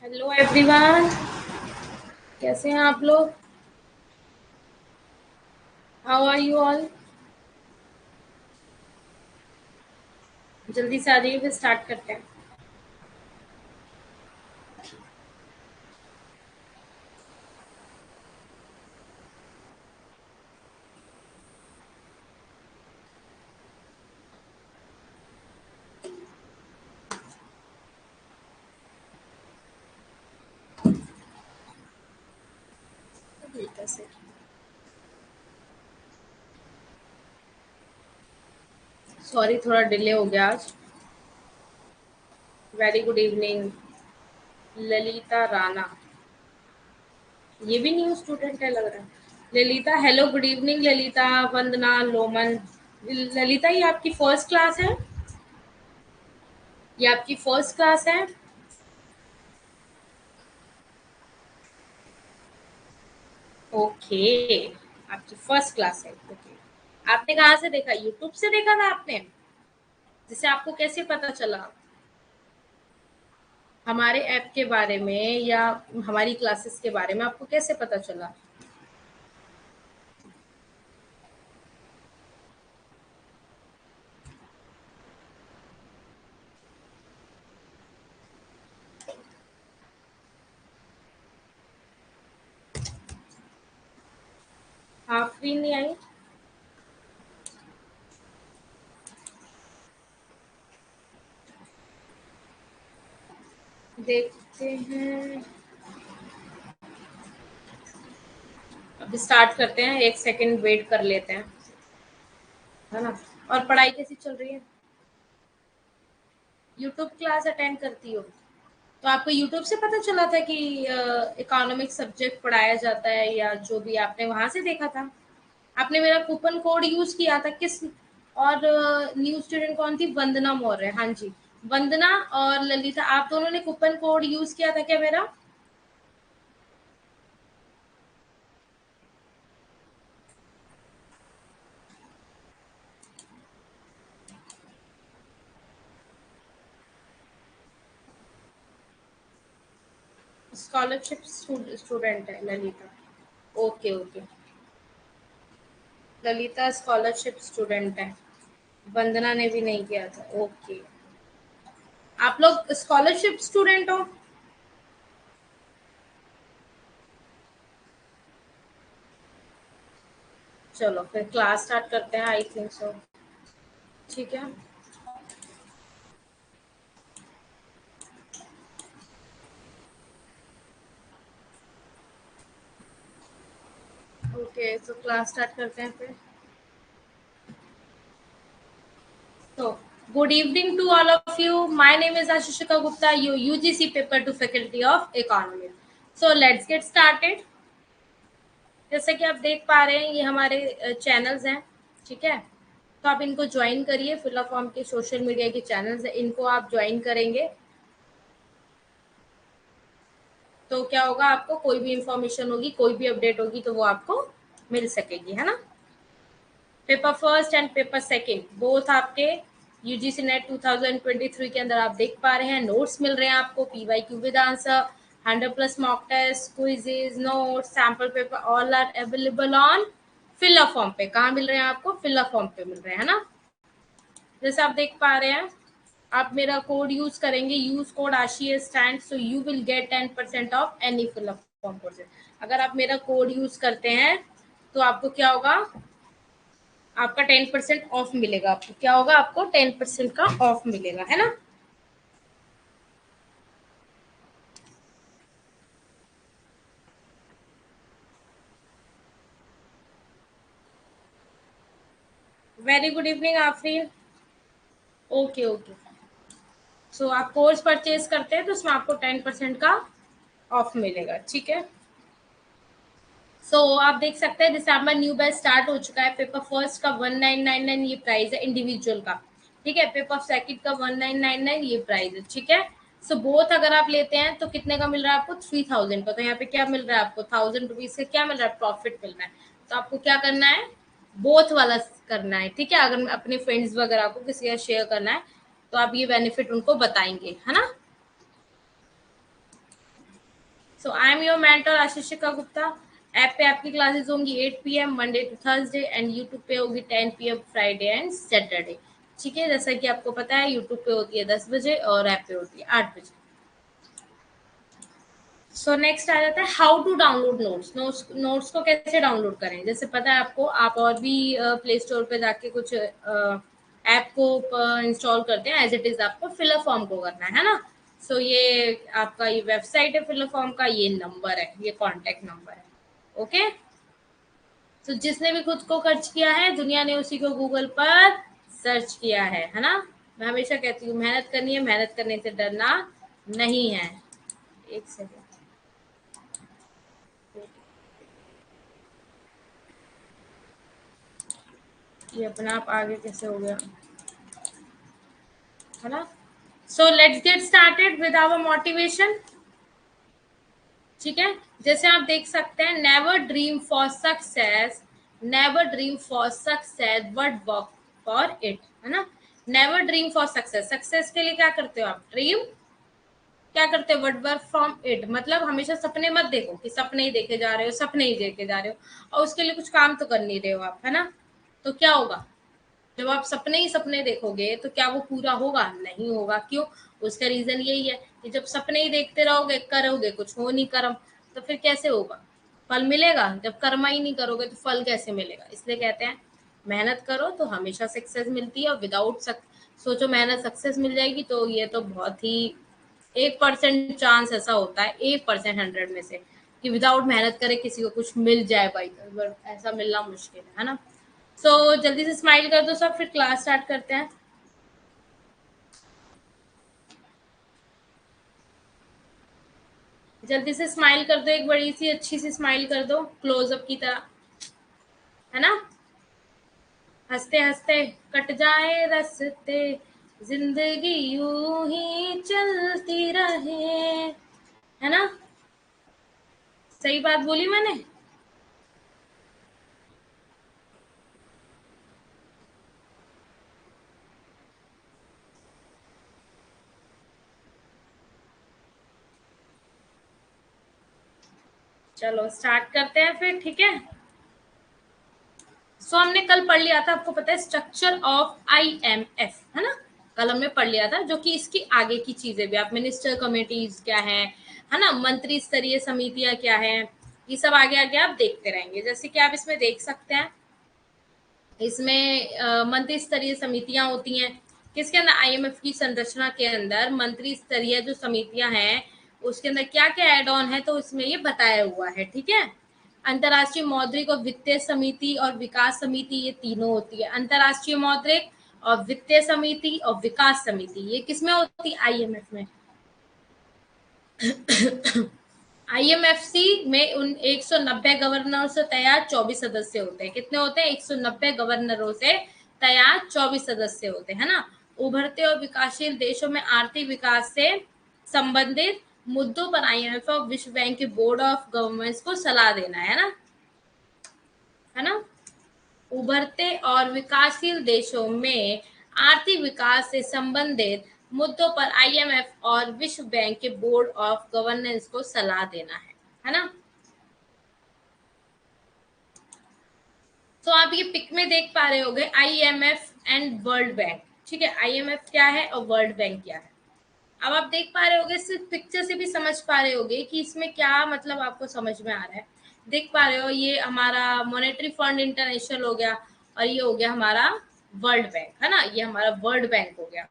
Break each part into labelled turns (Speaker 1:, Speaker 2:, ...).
Speaker 1: Hello everyone, कैसे हैं आप लोग? How are you all? जल्दी से आ जाइए, फिर स्टार्ट करते हैं। सॉरी, थोड़ा डिले हो गया आज। Very good evening. Lalita Rana, ये भी न्यू स्टूडेंट है लग रहा है। Lalita, hello good evening Lalita, Vandana, Loman. Lalita, ये आपकी फर्स्ट क्लास है? ये आपकी फर्स्ट क्लास है? ओके, आपकी फर्स्ट क्लास है। ओके, आपने कहाँ से देखा? यूट्यूब से देखा था आपने? जिसे आपको कैसे पता चला हमारे ऐप के बारे में, या हमारी क्लासेस के बारे में आपको कैसे पता चला? आप फ्री नहीं आई? देखते हैं। अब स्टार्ट करते हैं, एक सेकंड वेट कर लेते हैं, है ना? और पढ़ाई कैसी चल रही है? यूट्यूब क्लास अटेंड करती हो? तो आपको यूट्यूब से पता चला था कि इकोनॉमिक सब्जेक्ट पढ़ाया जाता है, या जो भी आपने वहां से देखा था? आपने मेरा कूपन कोड यूज किया था किस? और न्यू स्टूडेंट कौन थी? वंदना मौर्य, हाँ जी। वंदना और ललिता, आप दोनों ने कूपन कोड यूज किया था क्या मेरा? स्कॉलरशिप स्टूडेंट है Lalita. Okay okay. Lalita scholarship student है। वंदना ने भी नहीं किया था। ओके, आप लोग स्कॉलरशिप स्टूडेंट हो? चलो फिर क्लास स्टार्ट करते हैं, आई थिंक सो। ठीक है। ओके, तो क्लास स्टार्ट करते हैं फिर। So, good evening to all of you. My name is Ashishika Gupta, your UGC paper to Faculty of Economics. So, let's get started. जैसे कि आप देख पा रहे हैं, ये हमारे चैनल्स हैं, ठीक है? तो आप इनको ज्वाइन करिए। फिल फॉर्म के सोशल मीडिया के चैनल्स हैं, इनको आप ज्वाइन करेंगे तो क्या होगा, आपको कोई भी इंफॉर्मेशन होगी, कोई भी अपडेट होगी तो वो आपको मिल सकेगी, है ना? Paper first and paper second both आपके यूजीसी नेट 2023 के अंदर आप देख पा रहे हैं। नोट्स मिल रहे हैं आपको, P Y Q with answer, 100+ mock test, quizzes, notes, sample paper, all are available on fill form पे। कहाँ मिल रहे हैं आपको? फिल फॉर्म पे मिल रहे हैं, है ना? जैसे आप देख पा रहे हैं, आप मेरा कोड यूज करेंगे, यूज कोड आशी स्टैंड, so you will get 10% off any fill form courses. अगर आप मेरा कोड यूज करते हैं तो आपको क्या होगा? आपका 10% ऑफ मिलेगा। आपको क्या होगा? आपको 10% का ऑफ मिलेगा, है ना? Very good evening Afreen. Okay okay. So आप कोर्स परचेज करते हैं तो उसमें आपको 10% का ऑफ मिलेगा, ठीक है? आप देख सकते हैं, दिसंबर न्यू बैच स्टार्ट हो चुका है। पेपर फर्स्ट का 1999 ये प्राइस है इंडिविजुअल का, ठीक है? पेपर सेकंड का 1999 ये प्राइस है, ठीक है? बोथ अगर आप लेते हैं तो कितने का मिल रहा है आपको? 3000 का। तो यहाँ पे क्या मिल रहा है आपको? 1000 रुपीज का क्या मिल रहा है? प्रॉफिट मिल रहा है। तो आपको क्या करना है? बोथ वाला करना है, ठीक है? अगर अपने फ्रेंड्स वगैरह को किसी का शेयर करना है तो आप ये बेनिफिट उनको बताएंगे, है ना? So I am your mentor Ashishika Gupta. App पे आपकी क्लासेस होंगी 8 PM Monday to Thursday and YouTube पे होगी 10 PM फ्राइडे एंड सैटरडे। ठीक है, जैसा कि आपको पता है यूट्यूब पे होती है 10 बजे और ऐप पे होती है 8 बजे। सो नेक्स्ट आ जाता है हाउ टू डाउनलोड नोट्स को कैसे डाउनलोड करें। जैसे पता है आपको, आप और भी प्ले स्टोर पे जाके कुछ ऐप को इंस्टॉल करते हैं, एज इट इज आपको फिलर फॉर्म को करना है ना। सो ये आपका ये वेबसाइट है फिलर फॉर्म का, ये नंबर है, ये कॉन्टेक्ट नंबर है। ओके, तो जिसने भी खुद को खर्च किया है दुनिया ने उसी को गूगल पर सर्च किया है ना। मैं हमेशा कहती हूँ मेहनत करनी है, मेहनत करने से डरना नहीं है। एक सेकेंड, ये अपना आप आगे कैसे हो गया, है ना। So let's get started with our motivation. ठीक है, जैसे आप देख सकते हैं, never dream for success, never dream for success but work for it, है ना। Never dream for success, success के लिए क्या करते हो आप, ड्रीम क्या करते हो, बट वर्क फ्रॉम इट, मतलब हमेशा सपने मत देखो कि सपने ही देखे जा रहे हो, सपने ही देखे जा रहे हो और उसके लिए कुछ काम तो कर नहीं रहे हो आप, है ना। तो क्या होगा, जब आप सपने ही सपने देखोगे तो क्या वो पूरा होगा, नहीं होगा। क्यों, उसका रीजन यही है कि जब सपने ही देखते रहोगे, करोगे कुछ हो नहीं कर्म, तो फिर कैसे होगा, फल मिलेगा। जब कर्म ही नहीं करोगे तो फल कैसे मिलेगा। इसलिए कहते हैं मेहनत करो तो हमेशा सक्सेस मिलती है, और विदाउट सोचो मेहनत सक्सेस मिल जाएगी तो ये तो बहुत ही 1% चांस ऐसा होता है, 1% 100 में से, कि विदाउट मेहनत करे किसी को कुछ मिल जाए भाई, ऐसा मिलना मुश्किल है ना। जल्दी से स्माइल कर दो सब, फिर क्लास स्टार्ट करते हैं। जल्दी से स्माइल कर दो, एक बड़ी सी अच्छी सी स्माइल कर दो क्लोजअप की तरह, है ना। हंसते हंसते कट जाए रस्ते, जिंदगी यूं ही चलती रहे, है ना। सही बात बोली मैंने। चलो स्टार्ट करते हैं फिर, ठीक है। हमने कल पढ़ लिया था, आपको पता है, स्ट्रक्चर ऑफ IMF, है ना। कल हमने पढ़ लिया था, जो कि इसकी आगे की चीजें भी, आप मिनिस्टर कमेटीज क्या है ना, मंत्री स्तरीय समितियां क्या है, ये सब आगे आगे आप देखते रहेंगे। जैसे कि आप इसमें देख सकते हैं, इसमें मंत्री स्तरीय समितियां होती हैं किसके अंदर, IMF की संरचना के अंदर मंत्री स्तरीय जो समितियां हैं उसके अंदर क्या क्या एड ऑन है, तो इसमें ये बताया हुआ है, ठीक है। अंतर्राष्ट्रीय मौद्रिक और वित्तीय समिति और विकास समिति, ये तीनों होती है। अंतर्राष्ट्रीय मौद्रिक और वित्तीय समिति और विकास समिति, ये किसमें होती है, IMF में। IMFC में उन 190 गवर्नरों से तैयार 24 सदस्य होते हैं। कितने होते हैं, 190 गवर्नरों से तैयार 24 सदस्य होते हैं, है ना। उभरते और विकासशील देशों में आर्थिक विकास से संबंधित मुद्दों पर IMF और विश्व बैंक के बोर्ड ऑफ गवर्नमेंट्स को सलाह देना है ना। उभरते और विकासशील देशों में आर्थिक विकास से संबंधित मुद्दों पर IMF और विश्व बैंक के बोर्ड ऑफ गवर्नेंस को सलाह देना है ना। तो आप ये पिक में देख पा रहे होगे IMF एंड वर्ल्ड बैंक, ठीक है। IMF क्या है और वर्ल्ड बैंक क्या है, अब आप देख पा रहे होगे, सिर्फ पिक्चर से भी समझ पा रहे होगे कि इसमें क्या मतलब आपको समझ में आ रहा है। देख पा रहे हो, ये हमारा मॉनेटरी फंड इंटरनेशनल हो गया और ये हो गया हमारा वर्ल्ड बैंक, है ना, ये हमारा वर्ल्ड बैंक हो गया।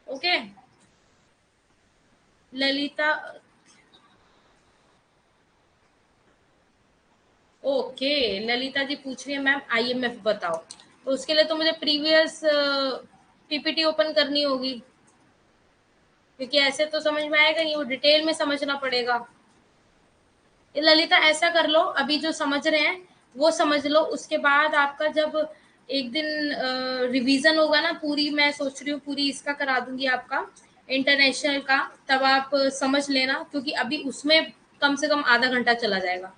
Speaker 1: ओके, ललिता, ओके, ललिता जी पूछ रही है मैम IMF बताओ, तो उसके लिए तो मुझे प्रीवियस PPT ओपन करनी होगी, क्योंकि ऐसे तो समझ में आएगा नहीं, वो डिटेल में समझना पड़ेगा। ललिता ऐसा कर लो, अभी जो समझ रहे हैं वो समझ लो, उसके बाद आपका जब एक दिन रिवीजन होगा ना, पूरी मैं सोच रही हूँ पूरी इसका करा दूंगी आपका इंटरनेशनल का, तब आप समझ लेना, क्योंकि अभी उसमें कम से कम आधा घंटा चला जाएगा।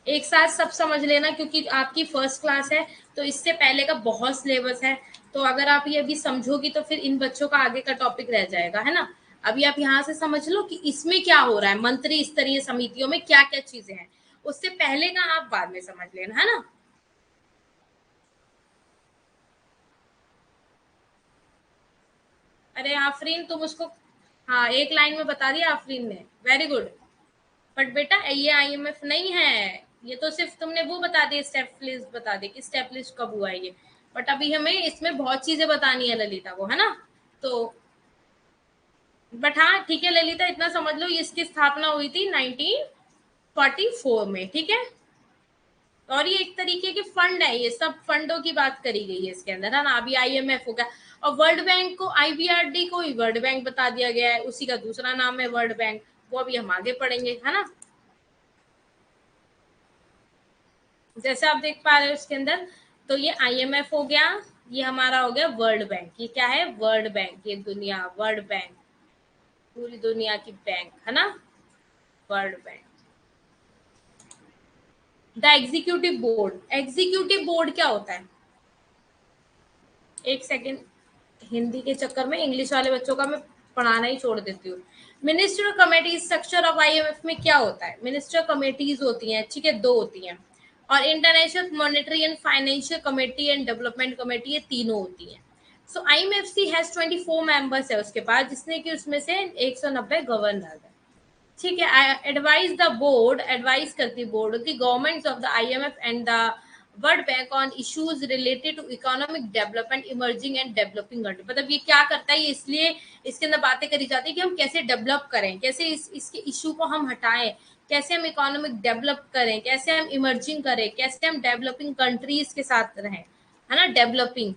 Speaker 1: एक साथ सब समझ लेना, क्योंकि आपकी फर्स्ट क्लास है तो इससे पहले का बहुत सिलेबस है, तो अगर आप ये अभी समझोगी तो फिर इन बच्चों का आगे का टॉपिक रह जाएगा, है ना। अभी आप यहाँ से समझ लो कि इसमें क्या हो रहा है, मंत्री स्तरीय समितियों में क्या क्या चीजें हैं, उससे पहले का आप बाद में समझ लेना, है ना। अरे आफरीन, तुम उसको, हाँ एक लाइन में बता दिया आफरीन ने, वेरी गुड। बट बेटा ये आईएमएफ नहीं है, ये तो सिर्फ तुमने वो बता दिया, स्टेप लिस्ट बता दी कि स्टेप लिस्ट कब हुआ है ये। बट अभी हमें इसमें बहुत चीजें बतानी है ललिता को, है ना। तो बट हाँ ठीक है ललिता, इतना समझ लो इसकी स्थापना हुई थी 1944 में, ठीक है। और ये एक तरीके के फंड है, ये सब फंडों की बात करी गई है इसके अंदर, है ना। अभी आईएमएफ हो गया, और वर्ल्ड बैंक को, आईबीआरडी को ही वर्ल्ड बैंक बता दिया गया है, उसी का दूसरा नाम है वर्ल्ड बैंक। वो अभी हम आगे पढ़ेंगे, है ना। जैसे आप देख पा रहे हो इसके अंदर, तो ये आईएमएफ हो गया, ये हमारा हो गया वर्ल्ड बैंक। ये क्या है, वर्ल्ड बैंक, ये दुनिया, वर्ल्ड बैंक, पूरी दुनिया की बैंक, है ना, world bank. The executive board, executive board क्या होता है, एक सेकेंड, हिंदी के चक्कर में इंग्लिश वाले बच्चों का मैं पढ़ाना ही छोड़ देती हूँ। Minister committee structure of IMF में क्या होता है, मिनिस्टर कमेटीज होती हैं, ठीक है, दो होती हैं। और international monetary and financial committee and development committee, ये तीनों होती हैं। सो आईएमएफसी हैज 24 मेंबर्स है उसके पास, जिसने कि उसमें से 190 गवर्नर है, ठीक है। एडवाइज द बोर्ड, एडवाइस करती बोर्ड की governments of the IMF and the world bank on issues related to economic development emerging and developing country. मतलब ये क्या करता है, ये इसलिए इसके अंदर बातें करी जाती है कि हम कैसे डेवलप करें, कैसे इसके इशू को हम हटाएं, कैसे हम इकोनॉमिक डेवलप करें, कैसे हम इमर्जिंग करें, कैसे हम डेवलपिंग कंट्रीज के साथ रहें, है ना, डेवलपिंग।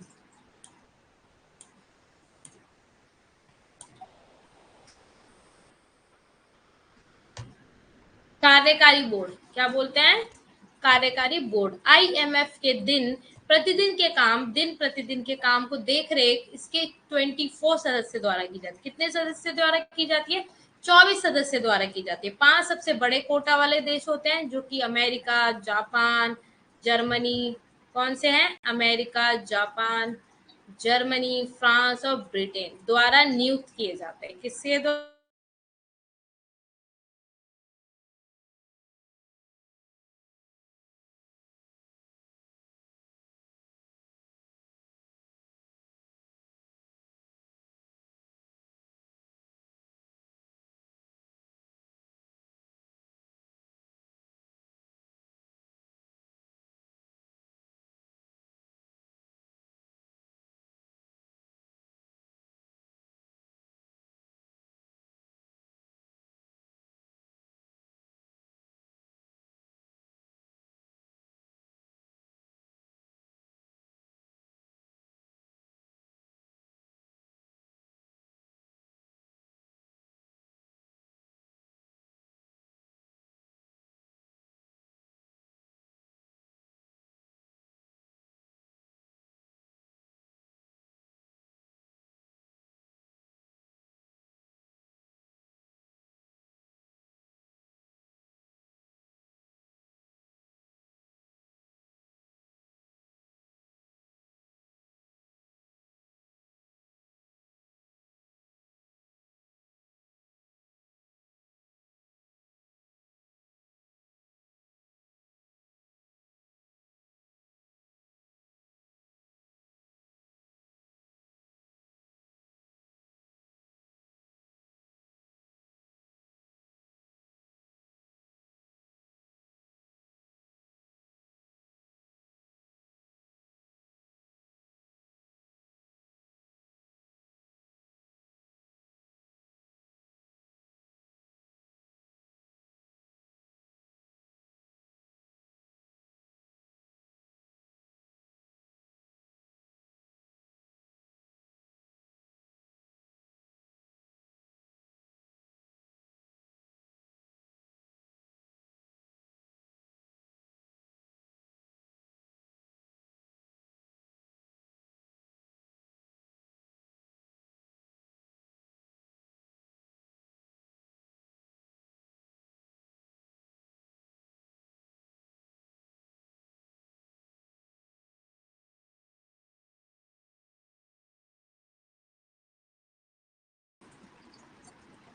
Speaker 1: कार्यकारी बोर्ड क्या बोलते हैं, कार्यकारी बोर्ड। आईएमएफ के दिन प्रतिदिन के काम को देख रेख इसके 24 सदस्य द्वारा की जाती है। कितने सदस्य द्वारा की जाती है, 24 सदस्य द्वारा की जाती है। 5 सबसे बड़े कोटा वाले देश होते हैं, जो कि अमेरिका, जापान, जर्मनी, कौन से हैं, अमेरिका, जापान, जर्मनी, फ्रांस और ब्रिटेन द्वारा नियुक्त किए जाते हैं। किसके द्वारा,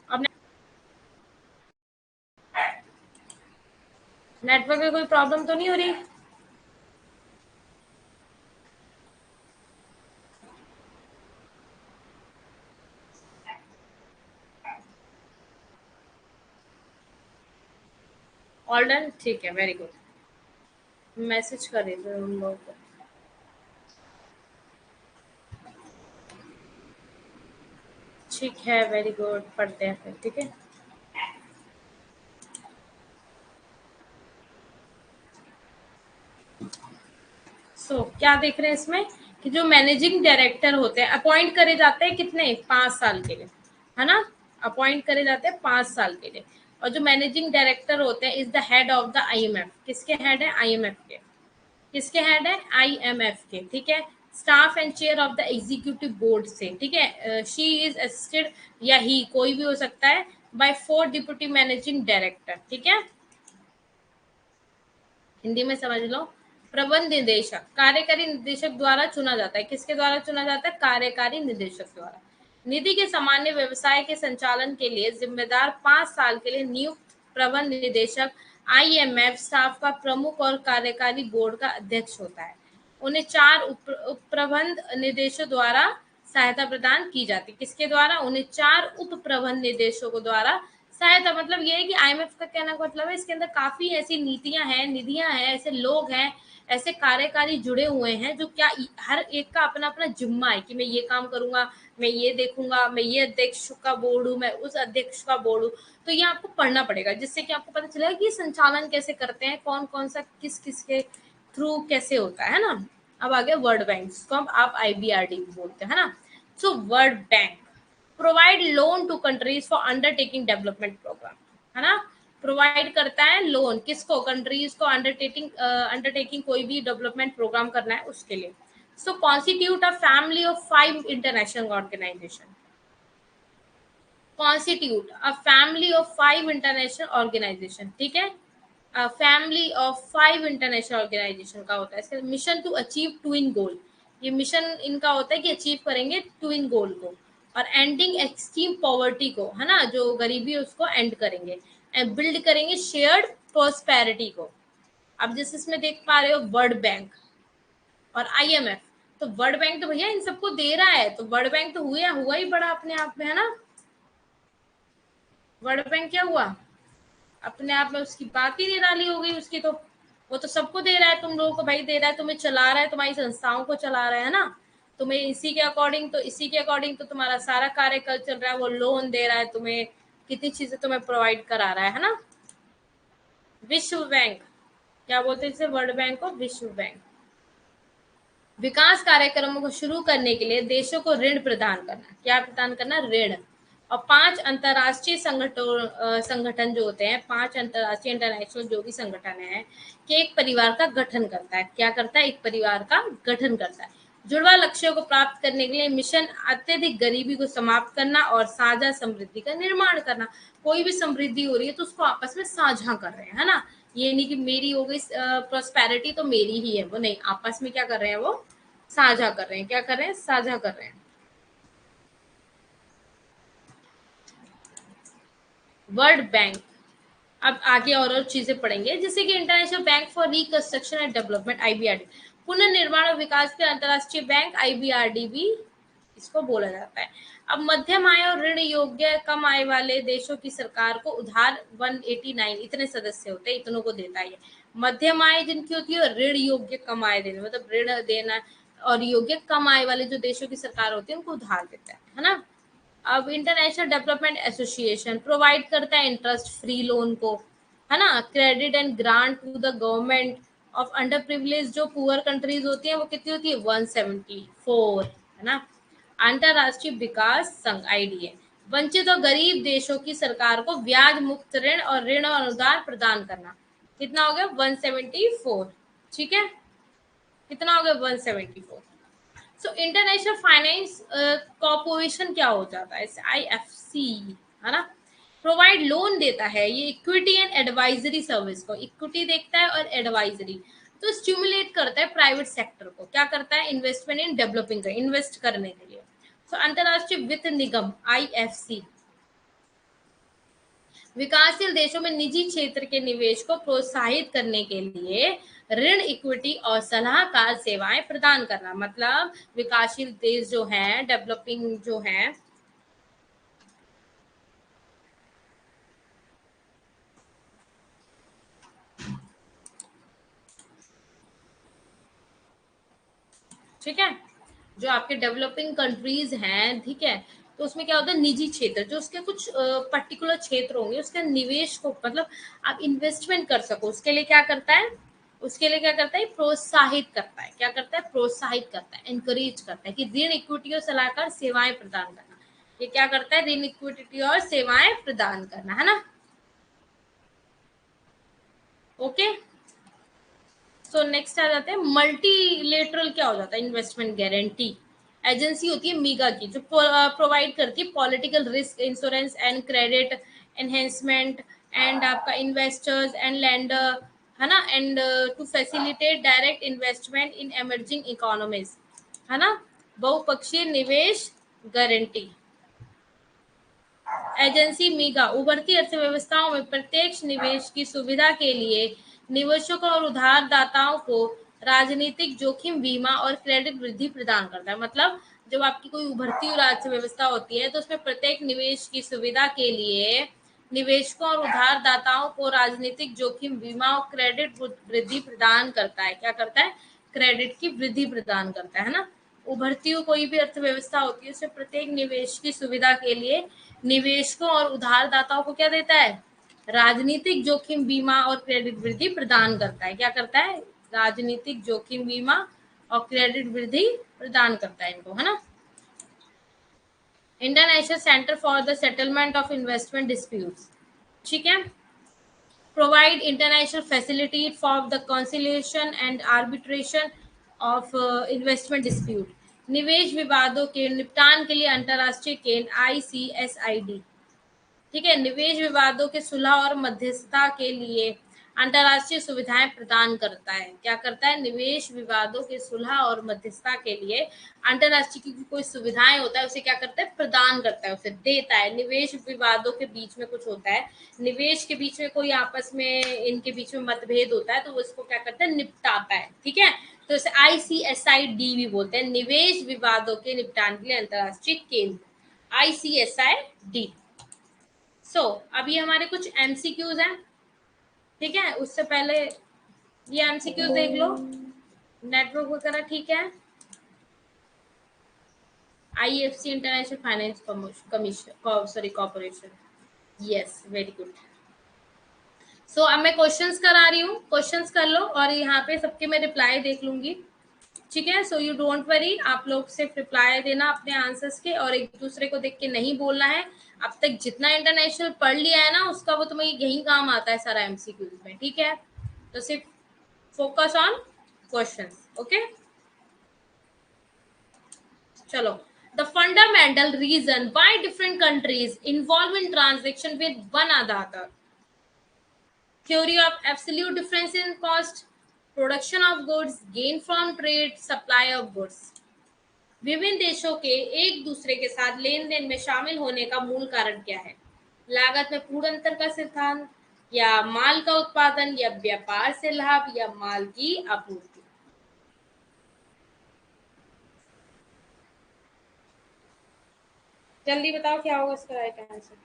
Speaker 1: अब नेटवर्क में कोई प्रॉब्लम तो नहीं हो रही? ऑल डन, ठीक है, वेरी गुड। मैसेज कर रही थी उन लोगों को। ठीक है, वेरी गुड, पढ़ते हैं फिर, ठीक है। क्या देख रहे हैं इसमें कि जो मैनेजिंग डायरेक्टर होते हैं अपॉइंट करे जाते हैं कितने, 5 साल के लिए, है ना। अपॉइंट करे जाते हैं 5 साल के लिए। और जो मैनेजिंग डायरेक्टर होते हैं is the head of the IMF. किसके हेड है? आईएमएफ के। किसके हेड है? आईएमएफ के, ठीक है। Staff and chair of the executive board से, ठीक है। शी इज असिस्टेड, या ही कोई भी हो सकता है, बाय 4 डिप्यूटी मैनेजिंग डायरेक्टर, ठीक है। हिंदी में समझ लो। प्रबंध निदेशक कार्यकारी निदेशक द्वारा चुना जाता है। किसके द्वारा चुना जाता है? कार्यकारी निदेशक द्वारा। निधि के सामान्य व्यवसाय के संचालन के लिए जिम्मेदार 5 साल के लिए नियुक्त प्रबंध निदेशक आईएमएफ स्टाफ का प्रमुख और कार्यकारी बोर्ड का अध्यक्ष होता है। उन्हें 4 उप प्रबंध निदेशों द्वारा सहायता प्रदान की जाती है। किसके द्वारा? उन्हें 4 उप प्रबंध निदेशकों द्वारा सहायता। मतलब ये है कि आईएमएफ का कहना का मतलब है इसके अंदर काफी ऐसी नीतियां हैं, निधियां हैं, ऐसे लोग हैं, ऐसे कार्यकारी जुड़े हुए हैं जो क्या हर एक का अपना अपना जिम्मा है कि मैं ये काम करूंगा, मैं ये देखूंगा, मैं ये अध्यक्ष का बोर्ड हूँ, मैं उस अध्यक्ष का बोर्ड हूँ। तो ये आपको पढ़ना पड़ेगा जिससे कि आपको पता चलेगा कि संचालन कैसे करते हैं, कौन कौन सा किस किस के थ्रू कैसे होता है ना। अब आ गया वर्ल्ड बैंक, जिसको हम आप आईबीआरडी बोलते हैं, है ना। So world bank provide loan to countries for undertaking development program, है ना। प्रोवाइड करता है लोन किसको? कंट्रीज को अंडरटेकिंग अंडरटेकिंग कोई भी डेवलपमेंट प्रोग्राम करना है उसके लिए। So constitute a family of 5 international organization. Constitute a family of 5 international organization, ठीक है। फैमिली ऑफ 5 इंटरनेशनल ऑर्गेनाइजेशन का होता है। इसका मिशन टू अचीव ट्विन गोल। ये मिशन इनका होता है कि अचीव करेंगे ट्विन गोल को, और एंडिंग एक्सट्रीम पॉवर्टी को, है ना, जो गरीबी है उसको एंड करेंगे, एंड बिल्ड करेंगे शेयर्ड प्रोस्पेरिटी को। अब जैसे इसमें देख पा रहे हो वर्ल्ड बैंक और आईएमएफ, तो वर्ल्ड बैंक तो भैया इन सबको दे रहा है, तो वर्ल्ड बैंक तो हुआ ही बड़ा अपने आप में, है ना। वर्ल्ड बैंक क्या हुआ अपने आप में, उसकी बात ही निराली हो गई उसकी तो। वो तो सबको दे रहा है, तुम लोगों को भाई दे रहा है, तुम्हें चला रहा है, तुम्हारी संस्थाओं को चला रहा है ना। तुम्हें इसी के अकॉर्डिंग, तो इसी के अकॉर्डिंग तो तुम्हारा सारा कार्यकाल चल रहा है। वो लोन दे रहा है तुम्हें, कितनी चीजें तुम्हें प्रोवाइड करा रहा है ना। विश्व बैंक, क्या बोलते हैं इसे? वर्ल्ड बैंक को विश्व बैंक। विकास कार्यक्रमों को शुरू करने के लिए देशों को ऋण प्रदान करना। क्या प्रदान करना? ऋण। और 5 अंतरराष्ट्रीय संगठन जो होते हैं, 5 अंतरराष्ट्रीय इंटरनेशनल जो भी संगठन है, कि एक परिवार का गठन करता है। क्या करता है? एक परिवार का गठन करता है। जुड़वा लक्ष्यों को प्राप्त करने के लिए मिशन अत्यधिक गरीबी को समाप्त करना और साझा समृद्धि का निर्माण करना। कोई भी समृद्धि हो रही है तो उसको आपस में साझा कर रहे हैं, है ना। ये नहीं कि मेरी हो गई प्रोस्पेरिटी तो मेरी ही है, वो नहीं, आपस में क्या कर रहे हैं? वो साझा कर रहे हैं। क्या कर रहे हैं? साझा कर रहे हैं। वर्ल्ड बैंक, अब आगे और चीजें पढ़ेंगे, जैसे कि international bank for reconstruction and development IBRD, पुनर्निर्माण और विकास के अंतरराष्ट्रीय बैंक आईबीआरडी भी इसको बोला जाता है। अब मध्यम आय और ऋण योग्य कम आय वाले देशों की सरकार को उधार 189 इतने सदस्य होते हैं, इतनों को देता है। मध्यम आय जिनकी होती है, ऋण योग्य कम आय देना, मतलब ऋण देना, और योग्य कम आय वाले जो देशों की सरकार होती है उनको उधार देता है ना। अब इंटरनेशनल डेवलपमेंट एसोसिएशन प्रोवाइड करता है इंटरेस्ट फ्री लोन को, है ना। Credit and grant to the government of under privilege, जो पुअर कंट्रीज होती है वो कितनी होती है? 174, है ना। अंतरराष्ट्रीय विकास संघ आईडीए वंचित और गरीब देशों की सरकार को ब्याज मुक्त ऋण और ऋण और अनुदान प्रदान करना। कितना हो गया? 174, ठीक है। कितना हो गया? 174। सो इंटरनेशनल फाइनेंस कॉर्पोरेशन क्या हो जाता है? आईएफसी, है ना। प्रोवाइड लोन देता है, ये इक्विटी एंड एडवाइजरी सर्विस को, इक्विटी देखता है और एडवाइजरी। तो स्टिमुलेट करता है प्राइवेट सेक्टर को, क्या करता है? इन्वेस्टमेंट इन डेवलपिंग का, इन्वेस्ट करने के लिए। सो अंतरराष्ट्रीय वित्त निगम आईएफसी विकासशील देशों में निजी क्षेत्र के निवेश को प्रोत्साहित करने के लिए ऋण, इक्विटी और सलाहकार सेवाएं प्रदान करना। मतलब विकासशील देश जो हैं, डेवलपिंग जो हैं, ठीक है, जो आपके डेवलपिंग कंट्रीज हैं, ठीक है, तो उसमें क्या होता है, निजी क्षेत्र जो उसके कुछ पर्टिकुलर क्षेत्र होंगे, उसके निवेश को मतलब आप इन्वेस्टमेंट कर सको, उसके लिए क्या करता है, उसके लिए क्या करता है, प्रोत्साहित करता है। क्या करता है, प्रोत्साहित करता है, एनकरेज करता है कि ऋण, इक्विटी और सलाहकार सेवाएं प्रदान करना। ये क्या करता है, ऋण, इक्विटी और सेवाएं प्रदान करना, है ना। ओके, सो नेक्स्ट आ जाते हैं मल्टीलेटरल। क्या हो जाता है, इन्वेस्टमेंट गारंटी एजेंसी होती है मीगा की, जो प्रोवाइड करती है political risk insurance and credit enhancement and आपका इन्वेस्टर्स एंड लैंडर, है ना, and to facilitate direct investment in emerging economies, है ना। बहुपक्षीय निवेश गारंटी एजेंसी मीगा उभरती अर्थव्यवस्थाओं में प्रत्यक्ष निवेश की सुविधा के लिए निवेशकों और उधारदाताओं को राजनीतिक जोखिम बीमा और क्रेडिट वृद्धि प्रदान करता है। मतलब जब आपकी कोई उभरती हुई अर्थव्यवस्था होती है तो उसमें प्रत्येक निवेश की सुविधा के लिए निवेशकों और उधारदाताओं को राजनीतिक जोखिम बीमा और क्रेडिट वृद्धि प्रदान करता है। क्या करता है, क्रेडिट की वृद्धि प्रदान करता है ना। उभरती हुई कोई भी अर्थव्यवस्था होती है उसमें प्रत्येक निवेश की सुविधा के लिए निवेशकों और उधारदाताओं को क्या देता है, राजनीतिक जोखिम बीमा और क्रेडिट वृद्धि प्रदान करता है। क्या करता है, राजनीतिक जोखिम बीमा और क्रेडिट वृद्धि प्रदान करता है इनको, है ना। International centre for the settlement of investment disputes, ठीक है, provide international facility for the conciliation and arbitration of investment dispute। निवेश विवादों के निपटान के लिए अंतर्राष्ट्रीय केंद्र ICSID, ठीक है, निवेश विवादों के सुलह और मध्यस्थता के लिए अंतर्राष्ट्रीय सुविधाएं प्रदान करता है। क्या करता है, निवेश विवादों के सुलह और मध्यस्थता के लिए अंतर्राष्ट्रीय की कोई सुविधाएं होता है उसे क्या करता है, प्रदान करता है, उसे देता है। निवेश विवादों के बीच में कुछ होता है, निवेश के बीच में कोई आपस में इनके बीच में मतभेद होता है तो वो इसको क्या करता है, निपटाता है, ठीक है। तो इसे ICSID भी बोलते हैं, निवेश विवादों के निपटान के लिए अंतर्राष्ट्रीय केंद्र, ICSID। सो अभी हमारे कुछ एमसीक्यूज हैं, ठीक है। उससे पहले ये एमसीक्यूज देख लो, नेटवर्क वगैरह ठीक है। IFC international finance commission, sorry corporation, yes very good. So अब मैं क्वेश्चंस करा रही हूँ, क्वेश्चंस कर लो और यहाँ पे सबके मैं रिप्लाई देख लूंगी, ठीक है। सो यू डोंट वरी, आप लोग सिर्फ रिप्लाई देना अपने आंसर्स के और एक दूसरे को देख के नहीं बोलना है। अब तक जितना इंटरनेशनल पढ़ लिया है ना उसका वो तुम्हें यही काम आता है सारा एमसीक्यूज में, ठीक है। तो सिर्फ फोकस ऑन क्वेश्चंस, ओके। चलो, the fundamental reason why different countries involve in transaction with one another, theory of absolute difference in cost, production of goods, gain from trade, supply of goods। विभिन्न देशों के एक दूसरे के साथ लेन then में शामिल होने का मूल कारण क्या है, लागत में पूर्ण अंतर का सिद्धांत, या माल का उत्पादन या व्यापार से लाभ, या माल की आपूर्ति। जल्दी बताओ क्या होगा इसका राइट आंसर।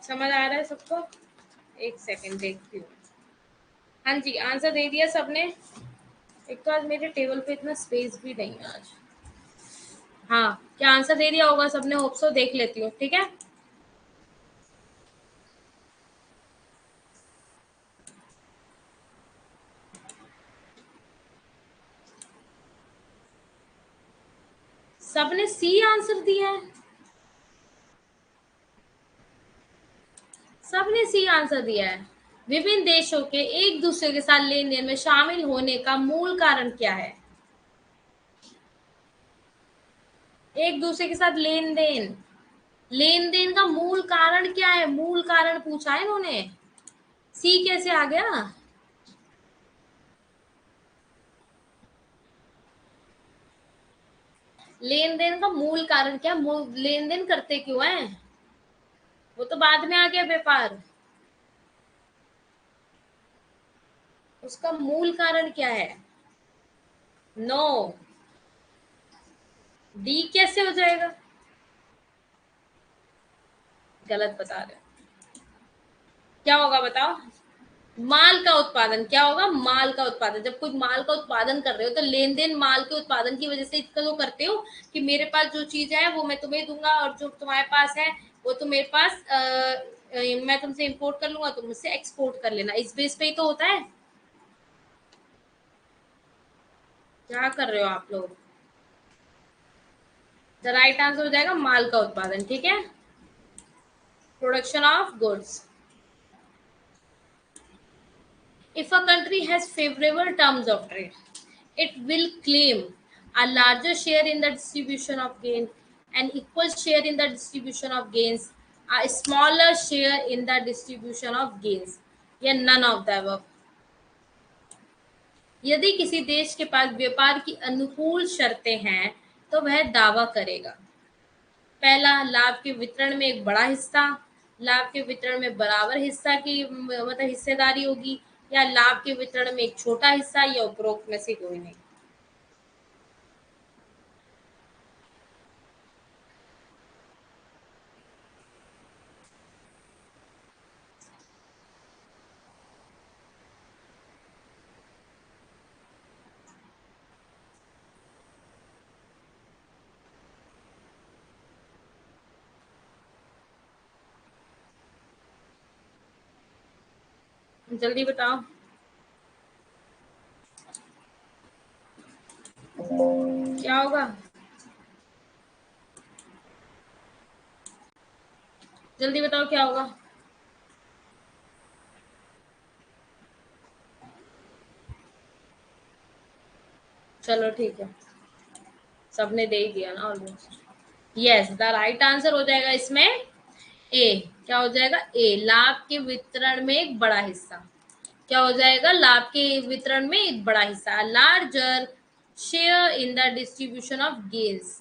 Speaker 1: समझ आ रहा है सबको, एक सेकंड देखती हूँ। हाँ जी, आंसर दे दिया सबने। एक तो आज मेरे टेबल पे इतना स्पेस भी नहीं है आज। हाँ, क्या आंसर दे दिया होगा सबने, होप सो, देख लेती हूँ, ठीक है। सबने सी आंसर दिया है, सबने सी आंसर दिया है। विभिन्न देशों के एक दूसरे के साथ लेन देन में शामिल होने का मूल कारण क्या है? एक दूसरे के साथ लेन देन, लेन देन का मूल कारण क्या है? मूल कारण पूछा है इन्होंने, सी कैसे आ गया? लेन देन का मूल कारण क्या? लेन देन करते क्यों है? वो तो बाद में आ गया व्यापार। उसका मूल कारण क्या है? नो, डी कैसे हो जाएगा? गलत बता रहे हो। क्या होगा बताओ? माल का उत्पादन। क्या होगा? माल का उत्पादन। जब कोई माल का उत्पादन कर रहे हो तो लेन देन माल के उत्पादन की वजह से इसका तो करते हो कि मेरे पास जो चीज है वो मैं तुम्हें दूंगा और जो तुम्हारे पास है वो तुम मेरे पास मैं तुमसे इंपोर्ट कर लूंगा, तुम मुझसे एक्सपोर्ट कर लेना, इस बेस पे ही तो होता है। क्या कर रहे हो आप लोग? द राइट आंसर हो जाएगा माल का उत्पादन। ठीक है, production of goods. If a country has favorable terms of trade, it will claim a larger share in the distribution of gain, an equal share in the distribution of gains, a smaller share in the distribution of gains, या none of the above। यदि किसी देश के पास व्यापार की अनुकूल शर्तें हैं तो वह दावा करेगा, पहला, लाभ के वितरण में एक बड़ा हिस्सा, लाभ के वितरण में बराबर हिस्सा की मतलब हिस्सेदारी होगी, या लाभ के वितरण में एक छोटा हिस्सा, या उपरोक्त में से कोई नहीं। जल्दी बताओ क्या होगा? जल्दी बताओ क्या होगा? चलो ठीक है, सबने दे ही दिया ना almost. Yes, the right answer हो जाएगा इसमें ए। क्या हो जाएगा? ए, लाभ के वितरण में एक बड़ा हिस्सा। क्या हो जाएगा? लाभ के वितरण में एक बड़ा हिस्सा, larger share in the distribution of gains.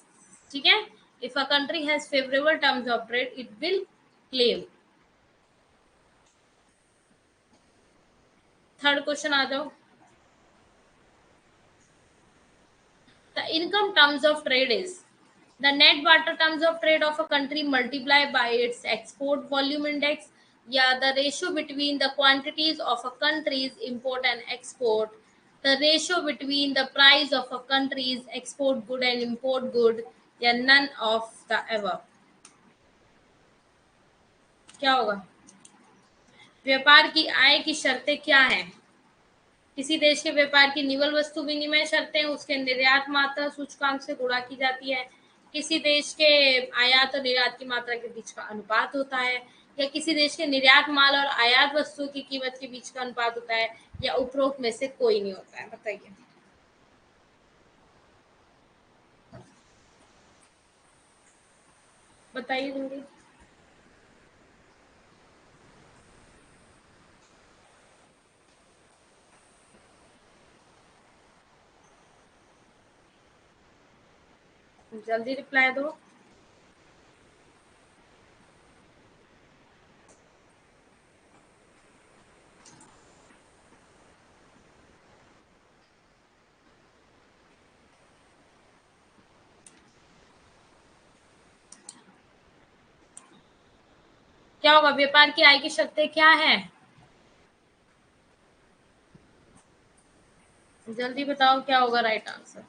Speaker 1: ठीक है, if a country has favourable terms of trade it will claim. Third question आ जाओ। The income terms of trade is the net barter terms of trade of a country multiplied by its export volume index, या the ratio between the quantities of a country's import and export, the ratio between the price of a country's export good and import good, या none of the above। क्या होगा? व्यापार की आय की शर्तें क्या हैं? किसी देश के व्यापार की निवल वस्तु विनिमय शर्तें उसके निर्यात मात्रा सूचकांक से गुणा की जाती है, किसी देश के आयात और निर्यात की मात्रा के बीच का अनुपात होता है, या किसी देश के निर्यात माल और आयात वस्तु की कीमत के बीच का अनुपात होता है, या उपरोक्त में से कोई नहीं होता है। बताइए। बताइए जल्दी। जल्दी रिप्लाई दो। क्या होगा? व्यापार की आय की शर्तें क्या है? जल्दी बताओ क्या होगा राइट आंसर?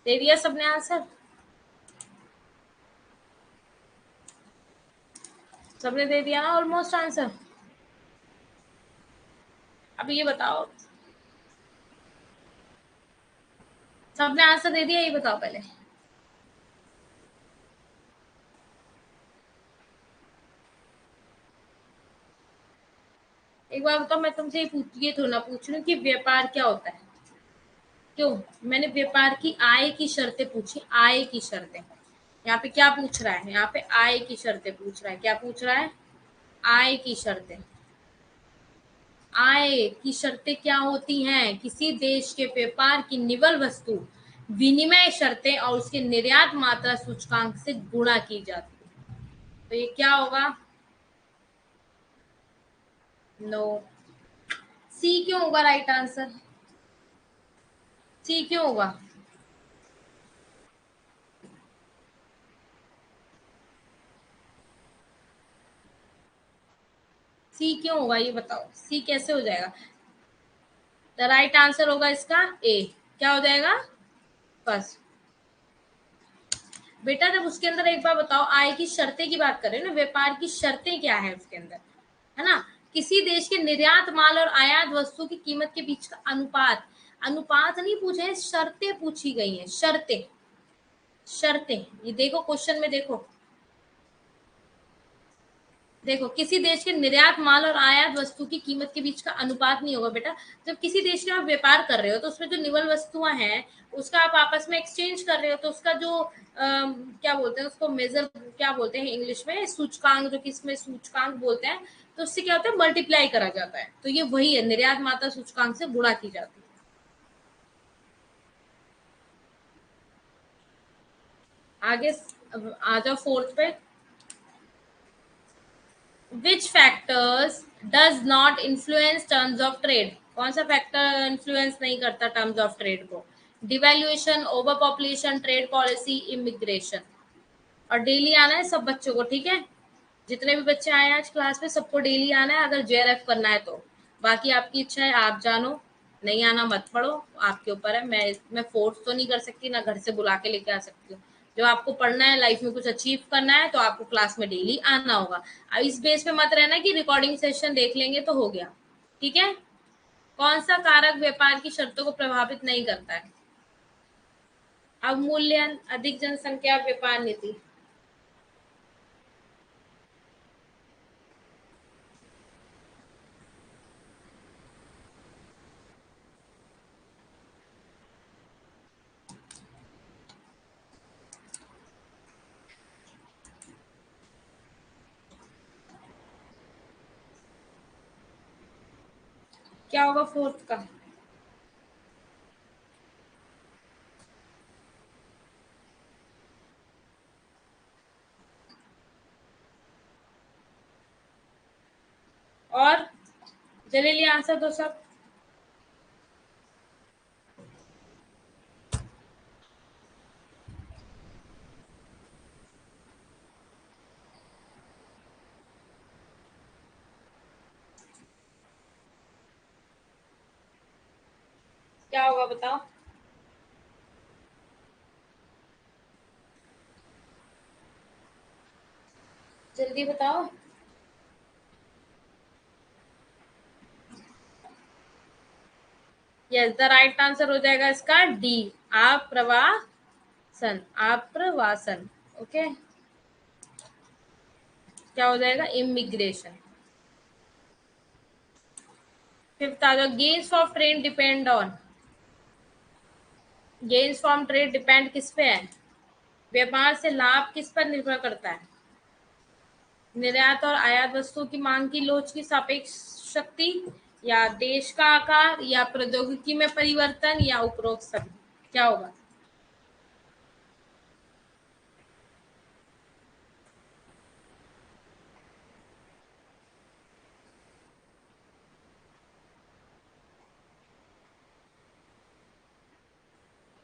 Speaker 1: दे दिया सबने आंसर? सबने दे दिया ना ऑलमोस्ट आंसर? अब ये बताओ, सबने आंसर दे दिया, ये बताओ पहले। एक बार बताओ, मैं तुमसे ये थोड़ा ना पूछ रही हूँ कि व्यापार क्या होता है। क्यों? मैंने व्यापार की आय की शर्तें पूछी, आय की शर्तें। यहाँ पे क्या पूछ रहा है? यहाँ पे आय की शर्तें पूछ रहा है। क्या पूछ रहा है? आय की शर्तें। आय की शर्तें क्या होती हैं? किसी देश के व्यापार की निवल वस्तु विनिमय शर्तें और उसके निर्यात मात्रा सूचकांक से गुणा की जाती है। तो ये क्या होगा? नो। सी क्यों होगा राइट आंसर? सी क्यों होगा? सी क्यों होगा ये बताओ, सी कैसे हो जाएगा? द राइट आंसर होगा इसका ए। क्या हो जाएगा? बस बेटा, जब उसके अंदर एक बार बताओ, आय की शर्तें की बात करें ना, व्यापार की शर्तें क्या है उसके अंदर, है ना? किसी देश के निर्यात माल और आयात वस्तु की कीमत के बीच का अनुपात। अनुपात नहीं पूछे, शर्तें पूछी गई हैं, शर्तें। शर्तें, ये देखो क्वेश्चन में देखो। देखो, किसी देश के निर्यात माल और आयात वस्तु की कीमत के बीच का अनुपात नहीं होगा बेटा। जब किसी देश के आप व्यापार कर रहे हो तो उसमें जो निवल वस्तुएं हैं उसका आप आपस में एक्सचेंज कर रहे हो, तो उसका जो क्या बोलते हैं उसको, मेजर क्या बोलते हैं इंग्लिश में, सूचकांक, जो किसमें सूचकांक बोलते हैं, तो उससे क्या होता है, मल्टीप्लाई करा जाता है। तो ये वही है, निर्यात मात्रा सूचकांक से गुणा की जाती है। आगे आ जाओ फोर्थ पे। Which factors does not influence terms of trade? कौन सा फैक्टर इन्फ्लुएंस नहीं करता टर्म्स ऑफ ट्रेड को? Devaluation, over population, trade policy, immigration. और डेली आना है सब बच्चों को, ठीक है? जितने भी बच्चे आए आज क्लास में सबको डेली आना है, अगर जेआरएफ करना है तो। बाकी आपकी इच्छा है, आप जानो। नहीं आना मत पढ़ो, आपके ऊपर है। मैं फोर्स तो नहीं कर सकती, ना घर से बुला के लेके आ सकती हूँ। जो आपको पढ़ना है, लाइफ में कुछ अचीव करना है, तो आपको क्लास में डेली आना होगा। अब इस बेस पे मत रहना कि रिकॉर्डिंग सेशन देख लेंगे तो हो गया। ठीक है? कौन सा कारक व्यापार की शर्तों को प्रभावित नहीं करता है? अवमूल्यन, अधिक जनसंख्या, व्यापार नीति। क्या होगा फोर्थ का? और जल्दी आंसर दो सब। क्या होगा बताओ? जल्दी बताओ। यस, द राइट आंसर हो जाएगा इसका डी, आप्रवासन। आप्रवासन। ओके। क्या हो जाएगा? इमिग्रेशन। फिफ्थ आ जाओ, gains from trade depend on. Gains from trade depend किस पे है? व्यापार से लाभ किस पर निर्भर करता है? निर्यात और आयात वस्तुओं की मांग की लोच की सापेक्ष शक्ति, या देश का आकार, या प्रौद्योगिकी में परिवर्तन, या उपरोक्त सभी। क्या होगा?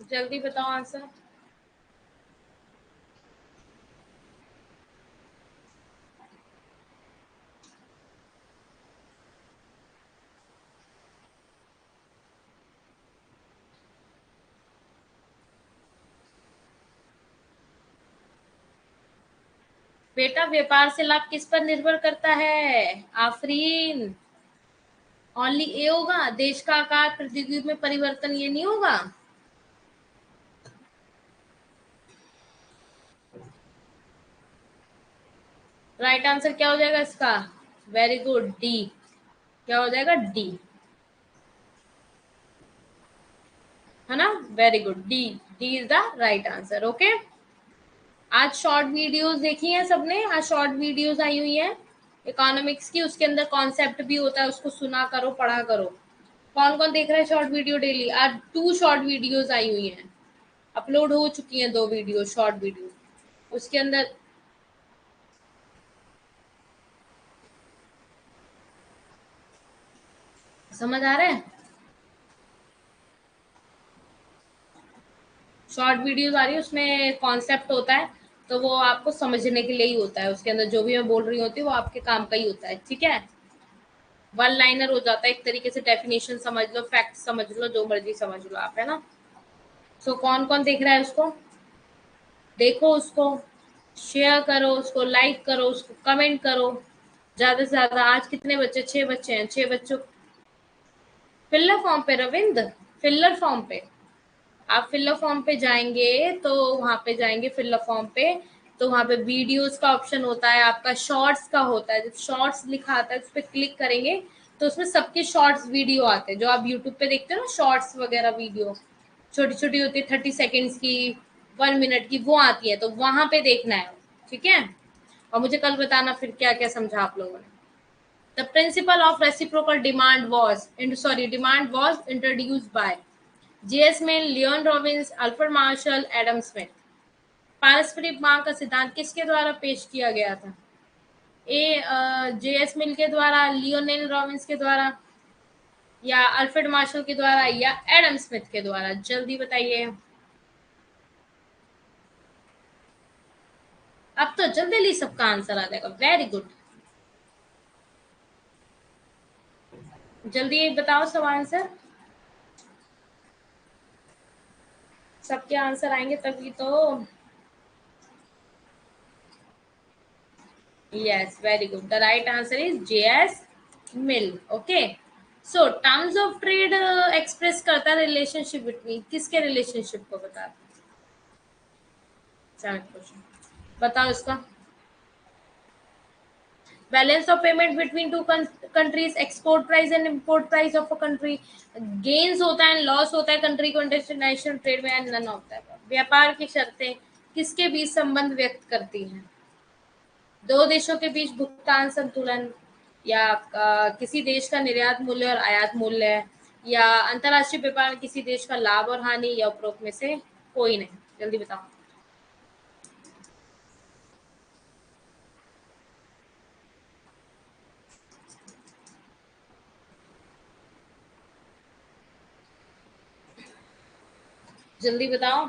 Speaker 1: जल्दी बताओ आंसर। बेटा व्यापार से लाभ किस पर निर्भर करता है? आफरीन, ओनली ए होगा। देश का आकार, प्रौद्योगिकी में परिवर्तन, ये नहीं होगा। राइट आंसर क्या हो जाएगा इसका? Very good, D. क्या हो जाएगा? डी, है ना? Very good, D. D is the right answer. Okay, आज शॉर्ट वीडियोस देखी हैं सबने? आज शॉर्ट वीडियोस आई हुई हैं इकोनॉमिक्स की, उसके अंदर कॉन्सेप्ट भी होता है, उसको सुना करो, पढ़ा करो। कौन कौन देख रहा है शॉर्ट वीडियो डेली? आज 2 शॉर्ट वीडियोस आई हुई हैं, अपलोड हो चुकी हैं 2 वीडियो, शॉर्ट वीडियो। उसके अंदर समझ आ रहा है? शॉर्ट वीडियोस आ रही है, उसमें कॉन्सेप्ट होता है, तो वो आपको समझने के लिए ही होता है। उसके अंदर जो भी मैं बोल रही होती हूँ वो आपके काम का ही होता है, ठीक है? वन लाइनर हो जाता है एक तरीके से, डेफिनेशन समझ लो, फैक्ट समझ लो, जो मर्जी समझ लो आप, है ना? सो कौन कौन देख रहा है उसको? देखो उसको, शेयर करो उसको, लाइक करो उसको, कमेंट करो ज्यादा से ज्यादा। आज कितने बच्चे? 6 बच्चे हैं, 6 बच्चों। फिलर फॉर्म पे रविंद्र, फिलर फॉर्म पे आप फिलर फॉर्म पे जाएंगे तो वहां पे जाएंगे फिलर फॉर्म पे, तो वहां पे वीडियोस का ऑप्शन होता है, आपका शॉर्ट्स का होता है। जब शॉर्ट्स लिखा आता है उस पर क्लिक करेंगे तो उसमें सबके शॉर्ट्स वीडियो आते हैं, जो आप यूट्यूब पे देखते हो ना, शॉर्ट्स वगैरह वीडियो छोटी छोटी होती है, 30 सेकेंड्स की, 1 मिनट की, वो आती है, तो वहां पे देखना है, ठीक है? और मुझे कल बताना फिर क्या क्या समझा आप लोगों ने। The principle of reciprocal demand was introduced by J.S. Mill, Leon Robbins, Alfred Marshall, Adam Smith. पारस्परिक मांग का सिद्धांत किसके द्वारा पेश किया गया था? ए J.S. मिल के द्वारा, लियोनेल रॉबिन्स के द्वारा, या अल्फ्रेड मार्शल के द्वारा, या एडम स्मिथ के द्वारा? जल्दी बताइए। अब तो जल्दी सबका आंसर आ जाएगा। वेरी गुड, जल्दी बताओ सब आंसर। सबके आंसर आएंगे तभी तो। Yes, very good. The right answer is J.S. Mill. Okay. So terms of trade express करता है relationship between, किसके relationship को बता? 7 क्वेश्चन बताओ इसका। Balance of payment between two countries, export price and import price of a country, gains होता है, loss होता है country को international trade में, and none होता है। व्यापार की शर्तें किसके बीच संबंध व्यक्त करती हैं? 2 देशों के बीच भुगतान संतुलन, या किसी देश का निर्यात मूल्य और आयात मूल्य, या अंतरराष्ट्रीय व्यापार में किसी देश का लाभ और हानि, या उपरोक्त में से कोई नहीं? जल्दी बताओ। जल्दी बताओ।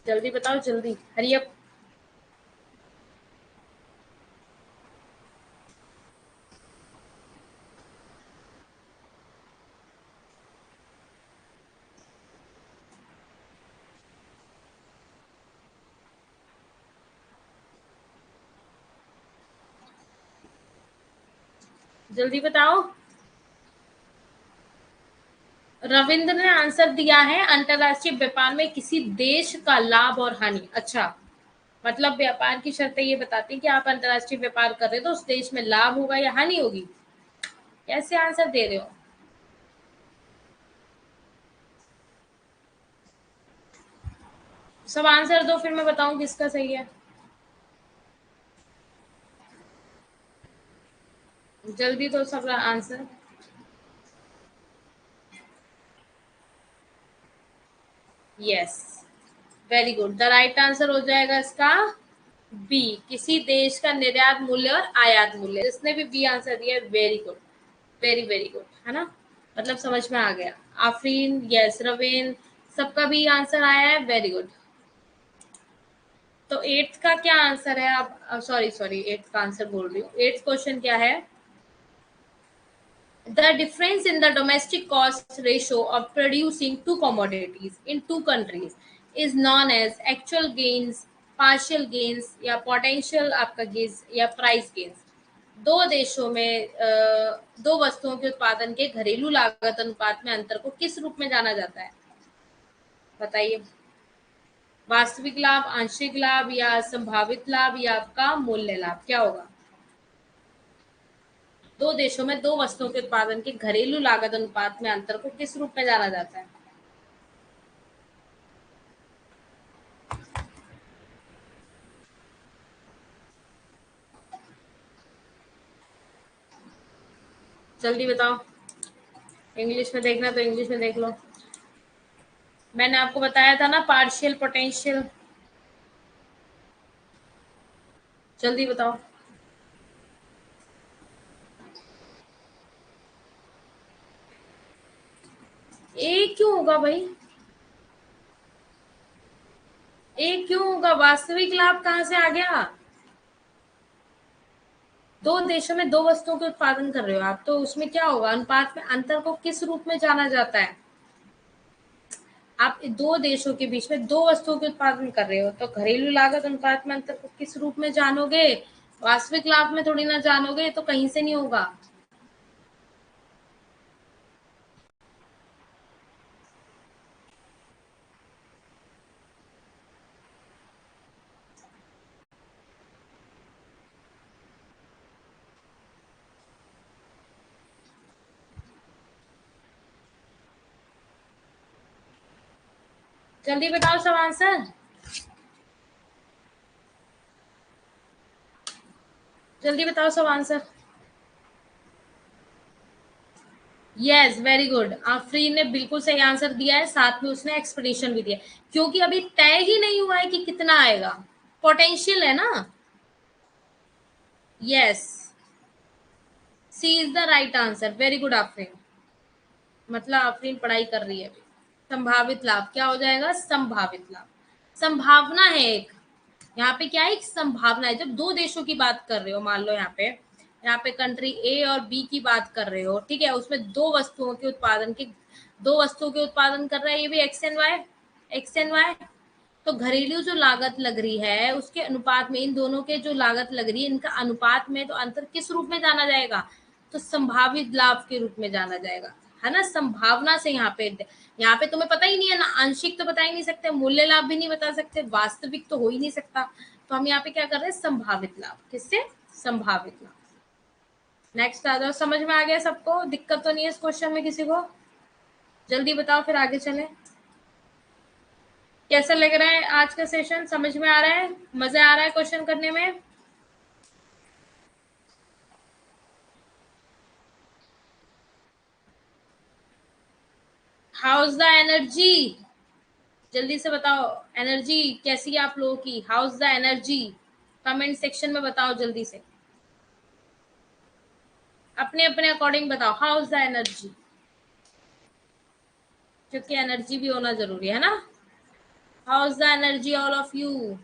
Speaker 1: जल्दी बताओ, जल्दी, हरी अप। जल्दी बताओ। रविंद्र ने आंसर दिया है अंतरराष्ट्रीय व्यापार में किसी देश का लाभ और हानि। अच्छा, मतलब व्यापार की शर्तें ये बताती हैं कि आप अंतरराष्ट्रीय व्यापार कर रहे हो तो उस देश में लाभ होगा या हानि होगी। कैसे आंसर दे रहे हो? सब आंसर दो, फिर मैं बताऊं किसका सही है। जल्दी दो सब answer. Yes, very good. The right answer हो जाएगा इसका बी, किसी देश का निर्यात मूल्य और आयात मूल्य। जिसने भी बी आंसर दिया है, very good, very very good, है ना? मतलब समझ में आ गया। आफरीन, यस, रवीन, सबका भी आंसर आया है, वेरी गुड। तो एट्थ का क्या आंसर है? आप सॉरी सॉरी, एट्थ का आंसर बोल रही हूँ। एट्थ क्वेश्चन क्या है? The difference in the domestic cost ratio of producing two commodities in two countries is known as actual gains, partial gains या potential आपका gains या price gains. दो देशों में दो वस्तुओं के उत्पादन के घरेलू लागत अनुपात में अंतर को किस रूप में जाना जाता है? बताइए. वास्तविक लाभ, आंशिक लाभ या संभावित लाभ या आपका मूल्य लाभ, क्या होगा? दो देशों में दो वस्तुओं के उत्पादन के घरेलू लागत अनुपात में अंतर को किस रूप में जाना जाता है? जल्दी बताओ. इंग्लिश में देखना तो इंग्लिश में देख लो. मैंने आपको बताया था ना पार्शियल पोटेंशियल. जल्दी बताओ. एक क्यों होगा भाई? एक क्यों होगा? वास्तविक लाभ कहाँ से आ गया? दो देशों में दो वस्तुओं के उत्पादन कर रहे हो आप, तो उसमें क्या होगा? अनुपात में अंतर को किस रूप में जाना जाता है? आप दो देशों के बीच में दो वस्तुओं के उत्पादन कर रहे हो, तो घरेलू लागत अनुपात में अंतर को किस रूप में जानोगे? वास्तविक लाभ में थोड़ी ना जानोगे, तो कहीं से नहीं होगा. जल्दी बताओ सब आंसर. जल्दी बताओ सब answer. Yes, very good. Afreen ने बिल्कुल सही आंसर दिया है, साथ में उसने एक्सप्लेनेशन भी दिया, क्योंकि अभी तय ही नहीं हुआ है कि कितना आएगा. पोटेंशियल है ना. Yes, C is the right answer. Very good Afreen. मतलब आफरीन पढ़ाई कर रही है अभी. संभावित लाभ क्या हो जाएगा? संभावित लाभ. संभावना है एक. यहाँ पे क्या है? एक संभावना है. जब दो देशों की बात कर रहे हो, मान लो यहाँ पे कंट्री ए और बी की बात कर रहे हो, ठीक है, उसमें दो वस्तुओं के उत्पादन कर रहा है, ये भी एक्स एंड वाई. तो घरेलू जो लागत लग रही है उसके अनुपात में, इन दोनों के जो लागत लग रही है इनका अनुपात में, तो अंतर किस रूप में जाना जाएगा? तो संभावित लाभ के रूप में जाना जाएगा, है ना. संभावना से यहाँ पे तुम्हें पता ही नहीं है ना, आंशिक तो बता ही नहीं सकते, मूल्य लाभ भी नहीं बता सकते, वास्तविक तो हो ही नहीं सकता. तो हम यहाँ पे क्या कर रहे हैं? संभावित लाभ. किससे? संभावित लाभ. नेक्स्ट आ जाओ. समझ में आ गया सबको? दिक्कत तो नहीं है इस क्वेश्चन में किसी को? जल्दी बताओ फिर आगे चले. कैसा लग रहा है आज का सेशन? समझ में आ रहा है? मजा आ रहा है क्वेश्चन करने में? House the energy. जल्दी से बताओ, एनर्जी कैसी है आप लोगों की? House the energy. Comment section में बताओ जल्दी से. अपने अपने अकॉर्डिंग बताओ. House the energy. क्योंकि एनर्जी भी होना जरूरी है ना. House the energy all of you.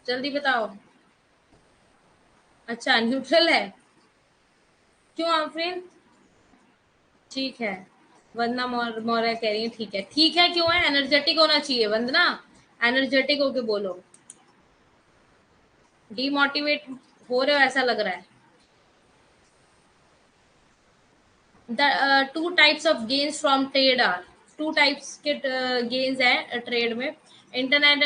Speaker 1: जल्दी बताओ. अच्छा, न्यूट्रल है. क्यों आफरीन? ठीक है. वंदना मौर्य कह रही है ठीक है. ठीक है क्यों है? एनर्जेटिक होना चाहिए वंदना. एनर्जेटिक होके बोलो. डीमोटिवेट हो रहे हो ऐसा लग रहा है. The two types of gains from trade are. Two types के गेन्स हैं ट्रेड में. इंटरनल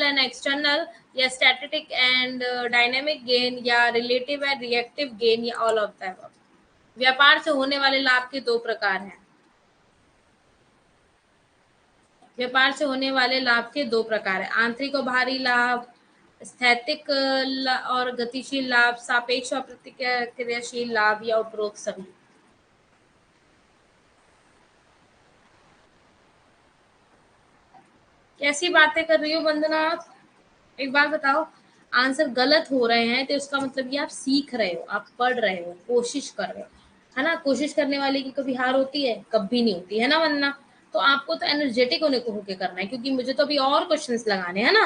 Speaker 1: एंड एक्सटर्नल, या स्टैटिक एंड डायनेमिक गेन, या रिलेटिव एंड रिएक्टिव गेन, या ऑल ऑफ द अबव. व्यापार से होने वाले लाभ के दो प्रकार हैं. व्यापार से होने वाले लाभ के दो प्रकार हैं. आंतरिक और बाहरी लाभ, स्थैतिक और गतिशील लाभ, सापेक्ष और प्रतिक्रियाशील लाभ, या उपरोक्त सभी. कैसी बातें कर रही हो वंदना आप? एक बात बताओ. आंसर गलत हो रहे हैं तो इसका मतलब ये आप सीख रहे हो, आप पढ़ रहे हो, कोशिश कर रहे हो, है ना. कोशिश करने वाले की कभी हार होती है? कभी नहीं होती है ना वंदना. तो आपको तो एनर्जेटिक होने को होके करना है, क्योंकि मुझे तो अभी और क्वेश्चंस लगाने हैं ना.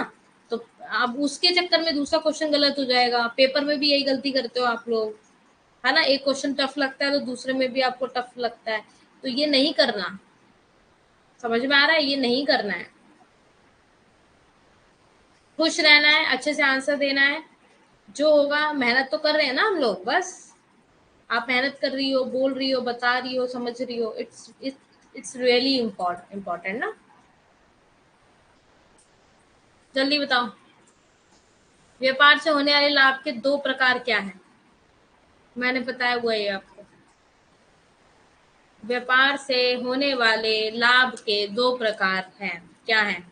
Speaker 1: तो अब उसके चक्कर में दूसरा क्वेश्चन गलत हो जाएगा। पेपर में भी यही गलती करते हो आप लोग, है ना? एक क्वेश्चन टफ लगता है तो दूसरे में भी आपको टफ लगता है, तो ये नहीं करना। समझ में आ रहा है? ये नहीं करना है। खुश रहना है, अच्छे से आंसर देना है, जो होगा। मेहनत तो कर रहे हैं ना हम लोग, बस आप मेहनत कर रही हो, बोल रही हो, बता रही हो, समझ रही हो, इट्स रियली इम्पोर्टेंट ना। जल्दी बताओ, व्यापार से होने वाले लाभ के दो प्रकार क्या हैं? मैंने बताया हुआ है आपको। व्यापार से होने वाले लाभ के दो प्रकार हैं, क्या हैं?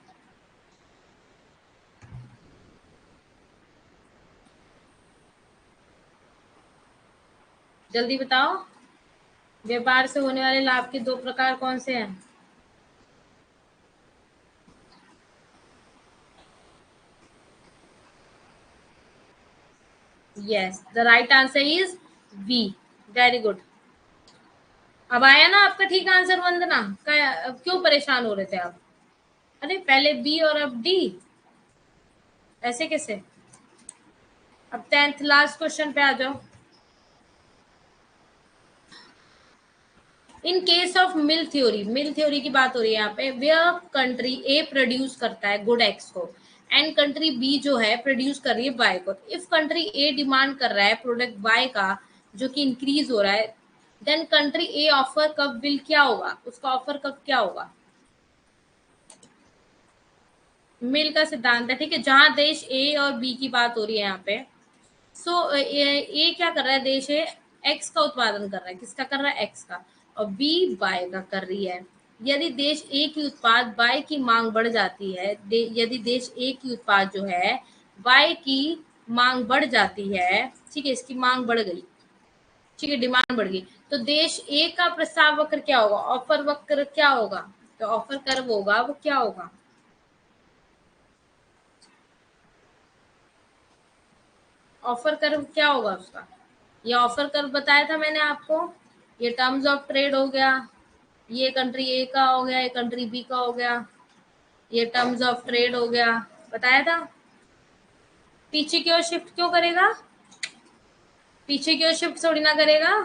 Speaker 1: जल्दी बताओ, व्यापार से होने वाले लाभ के दो प्रकार कौन से हैं? Yes, the right answer is B. Very good. अब आया ना आपका ठीक आंसर वंदना? क्यों परेशान हो रहे थे आप? अरे पहले बी और अब डी, ऐसे कैसे? अब 10th लास्ट क्वेश्चन पे आ जाओ। In case of mill theory की बात हो रही है यहाँ पे। वेयर कंट्री ए प्रोड्यूस करता है गुड एक्स को, एंड कंट्री बी जो है प्रोड्यूस कर रही है वाई को। इफ कंट्री ए डिमांड कर रहा है प्रोडक्ट वाई का, जो कि इंक्रीज हो रहा है, देन कंट्री ए ऑफर कब विल क्या होगा? उसका ऑफर कब क्या होगा? मिल का सिद्धांत है, ठीक है, जहां देश ए और बी की बात हो रही है यहाँ पे। सो ए क्या कर रहा है? देश ए एक्स का उत्पादन कर रहा है। किसका कर रहा है? एक्स का। और बी वाई का कर रही है। यदि देश ए की उत्पाद वाई की मांग बढ़ जाती है, यदि देश ए की उत्पाद जो है वाई की मांग बढ़ जाती है, ठीक है, इसकी मांग बढ़ गई, ठीक है, डिमांड बढ़ गई, तो देश ए का प्रस्ताव वक्र क्या होगा? ऑफर वक्र क्या होगा? तो ऑफर कर्व होगा, वो क्या होगा? ऑफर कर्व क्या होगा उसका? ये ऑफर कर्व बताया था मैंने आपको। ये टर्म्स ऑफ ट्रेड हो गया, ये कंट्री ए का हो गया, ये कंट्री बी का हो गया, ये टर्म्स ऑफ ट्रेड हो गया, बताया था। पीछे की ओर शिफ्ट क्यों करेगा? पीछे की ओर शिफ्ट थोड़ी ना करेगा।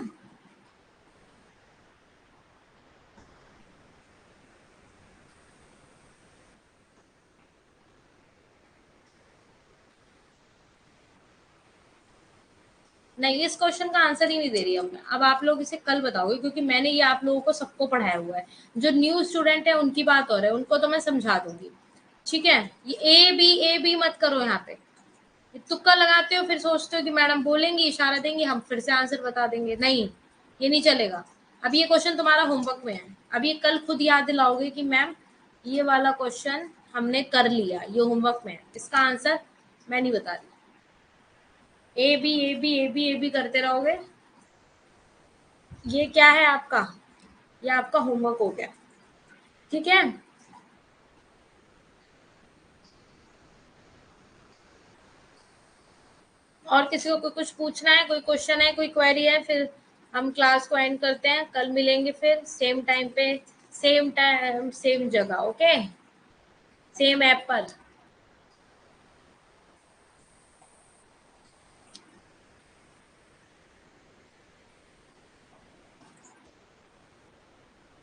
Speaker 1: नहीं, इस क्वेश्चन का आंसर ही नहीं दे रही हूँ मैं। अब आप लोग इसे कल बताओगे, क्योंकि मैंने ये आप लोगों को सबको पढ़ाया हुआ है। जो न्यू स्टूडेंट है उनकी बात हो रही है, उनको तो मैं समझा दूंगी, ठीक है। ये ए बी मत करो यहाँ पे। तुक्का लगाते हो, फिर सोचते हो कि मैडम बोलेंगी, इशारा देंगी, हम फिर से आंसर बता देंगे। नहीं, ये नहीं चलेगा। अब ये क्वेश्चन तुम्हारा होमवर्क में है। अब ये कल खुद याद दिलाओगे कि मैम ये वाला क्वेश्चन हमने कर लिया, ये होमवर्क में है, इसका आंसर मैं नहीं बता रही। A B A B A B A B करते रहोगे। ये क्या है आपका? ये आपका होमवर्क हो गया, ठीक है। और किसी को कुछ पूछना है, कोई क्वेश्चन है, कोई क्वेरी है? फिर हम क्लास को एंड करते हैं। कल मिलेंगे फिर सेम टाइम पे, सेम टाइम सेम जगह, ओके, सेम ऐप पर।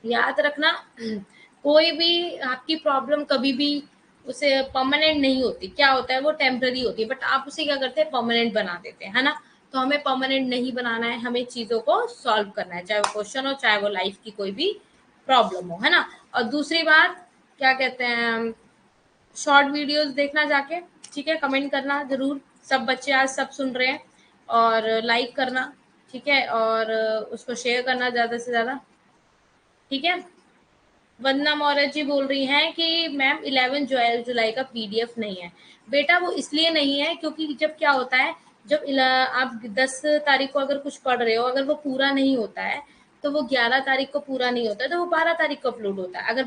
Speaker 1: याद रखना, कोई भी आपकी प्रॉब्लम कभी भी उसे परमानेंट नहीं होती। क्या होता है? वो टेम्पररी होती है, बट आप उसे क्या करते हैं? परमानेंट बना देते हैं, है ना? तो हमें परमानेंट नहीं बनाना है, हमें चीजों को सॉल्व करना है, चाहे वो क्वेश्चन हो, चाहे वो लाइफ की कोई भी प्रॉब्लम हो, है ना? और दूसरी बात, क्या कहते हैं, शॉर्ट वीडियोस देखना जाके, ठीक है, कमेंट करना जरूर। सब बच्चे आज सब सुन रहे हैं, और लाइक करना, ठीक है, और उसको शेयर करना ज्यादा से ज्यादा, ठीक है। वंदना मौर्य जी बोल रही हैं कि मैम 11 जुलाई का पीडीएफ नहीं है। बेटा वो इसलिए नहीं है क्योंकि जब क्या होता है, जब आप 10 तारीख को अगर कुछ पढ़ रहे हो, अगर वो पूरा नहीं होता है, तो वो 11 तारीख को पूरा नहीं होता है, तो वो 12 तारीख को अपलोड होता है। अगर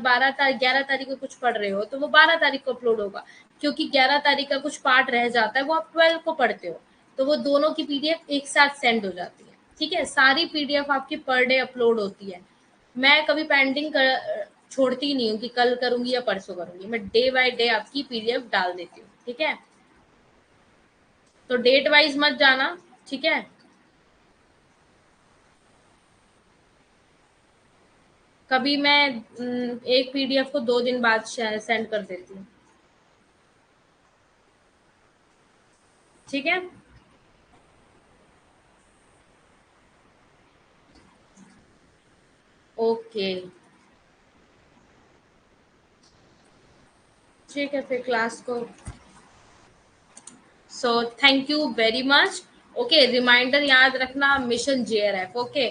Speaker 1: 11 तारीख को कुछ पढ़ रहे हो तो वो 12 तारीख को अपलोड होगा, क्योंकि 11 तारीख का कुछ पार्ट रह जाता है, वो आप 12 को पढ़ते हो, तो वो दोनों की पीडीएफ एक साथ सेंड हो जाती है, ठीक है। सारी पीडीएफ आपकी पर डे अपलोड होती है। मैं कभी पेंडिंग छोड़ती नहीं हूँ कि कल करूंगी या परसों करूंगी। मैं डे बाय डे आपकी पीडीएफ डाल देती हूँ, ठीक है, तो डेट वाइज मत जाना, ठीक है। कभी मैं एक पीडीएफ को 2 दिन बाद सेंड कर देती हूँ, ठीक है। ओके, ठीक है फिर क्लास को, so thank you very much. Okay, reminder याद रखना, मिशन जेआरएफ, ओके।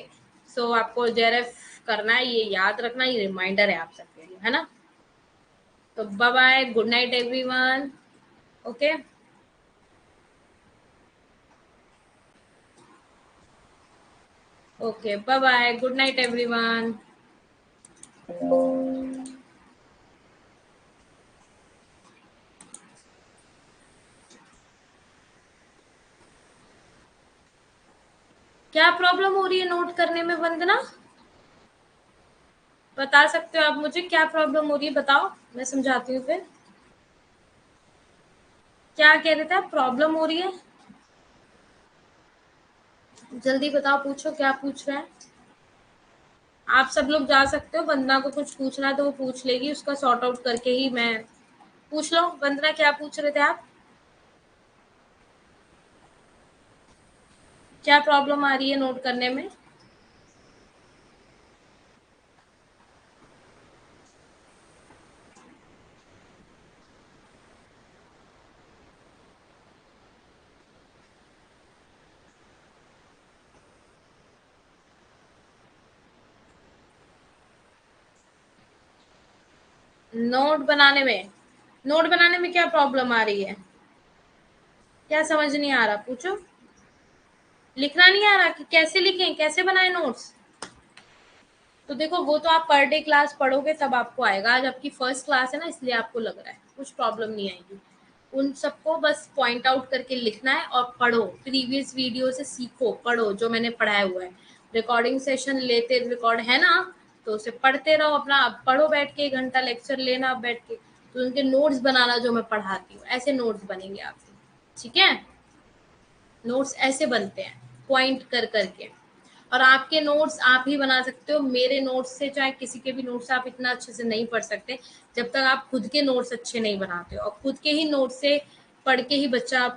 Speaker 1: सो आपको जेआरएफ करना है, ये याद रखना, ये रिमाइंडर है आप सबके लिए, है ना। तो bye bye, good night everyone. Okay, okay, bye bye, good night everyone. क्या प्रॉब्लम हो रही है नोट करने में वंदना? बता सकते हो आप मुझे क्या प्रॉब्लम हो रही है, बताओ, मैं समझाती हूँ फिर। क्या कह रहे थे आप, प्रॉब्लम हो रही है? जल्दी बताओ, पूछो क्या पूछ रहे हैं। आप सब लोग जा सकते हो, वंदना को कुछ पूछना है तो वो पूछ लेगी, उसका सॉर्ट आउट करके ही मैं। पूछ लो वंदना, क्या पूछ रहे थे आप? क्या प्रॉब्लम आ रही है नोट करने में? नोट बनाने में, नोट बनाने में क्या प्रॉब्लम आ रही है? क्या समझ नहीं आ रहा, पूछो। लिखना नहीं आ रहा कि कैसे लिखें, कैसे बनाए नोट्स? तो देखो, वो तो आप पर डे क्लास पढ़ोगे तब आपको आएगा, आज आपकी फर्स्ट क्लास है ना, इसलिए आपको लग रहा है, कुछ प्रॉब्लम नहीं आएगी। उन सबको बस पॉइंट आउट करके लिखना है और पढ़ो, प्रीवियस वीडियो से सीखो, पढ़ो जो मैंने पढ़ाया हुआ है। रिकॉर्डिंग सेशन लेते, रिकॉर्ड है ना, तो उसे पढ़ते रहो अपना, अब पढ़ो बैठ के, 1 घंटा लेक्चर लेना बैठ के, तो उनके नोट्स बनाना जो मैं पढ़ाती हूँ, ऐसे नोट्स बनेंगे आपके, ठीक है। नोट्स ऐसे बनते हैं, पॉइंट कर करके। और आपके नोट्स आप ही बना सकते हो, मेरे नोट्स से, चाहे किसी के भी नोट्स आप इतना अच्छे से नहीं पढ़ सकते जब तक आप खुद के नोट्स अच्छे नहीं बनाते हो। और खुद के ही नोट्स से पढ़ के ही बच्चा,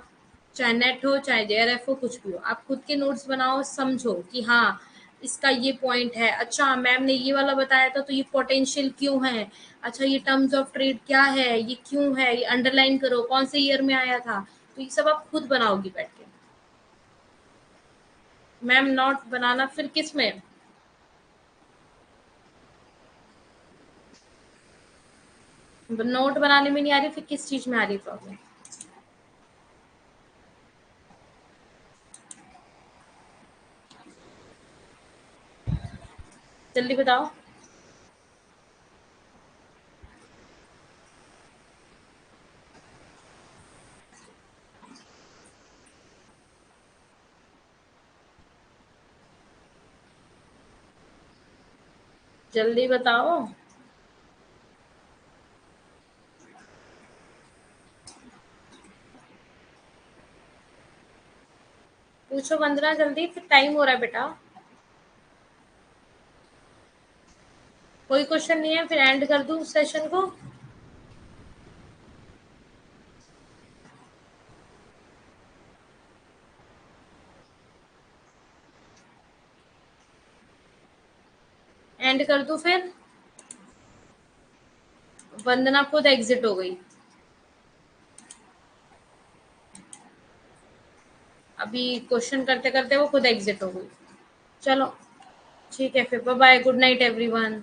Speaker 1: चाहे नेट हो चाहे जेआरएफ हो, कुछ भी हो, आप खुद के नोट्स बनाओ, समझो कि हाँ इसका ये पॉइंट है, अच्छा मैम ने ये वाला बताया था तो ये पोटेंशियल क्यों है, अच्छा ये टर्म्स ऑफ ट्रेड क्या है, ये क्यों है, ये अंडरलाइन करो, कौन से ईयर में आया था। तो ये सब आप खुद बनाओगी बैठ के। मैम नोट बनाना फिर किस में? नोट बनाने में नहीं आ रही, फिर किस चीज में आ रही प्रॉब्लम? जल्दी बताओ। जल्दी बताओ। पूछो वंदना जल्दी, फिर टाइम हो रहा है बेटा। कोई क्वेश्चन नहीं है, फिर एंड कर दूं सेशन को? एंड कर दूं फिर? वंदना खुद एग्जिट हो गई अभी, क्वेश्चन करते करते वो खुद एग्जिट हो गई। चलो ठीक है फिर, bye bye, good night everyone.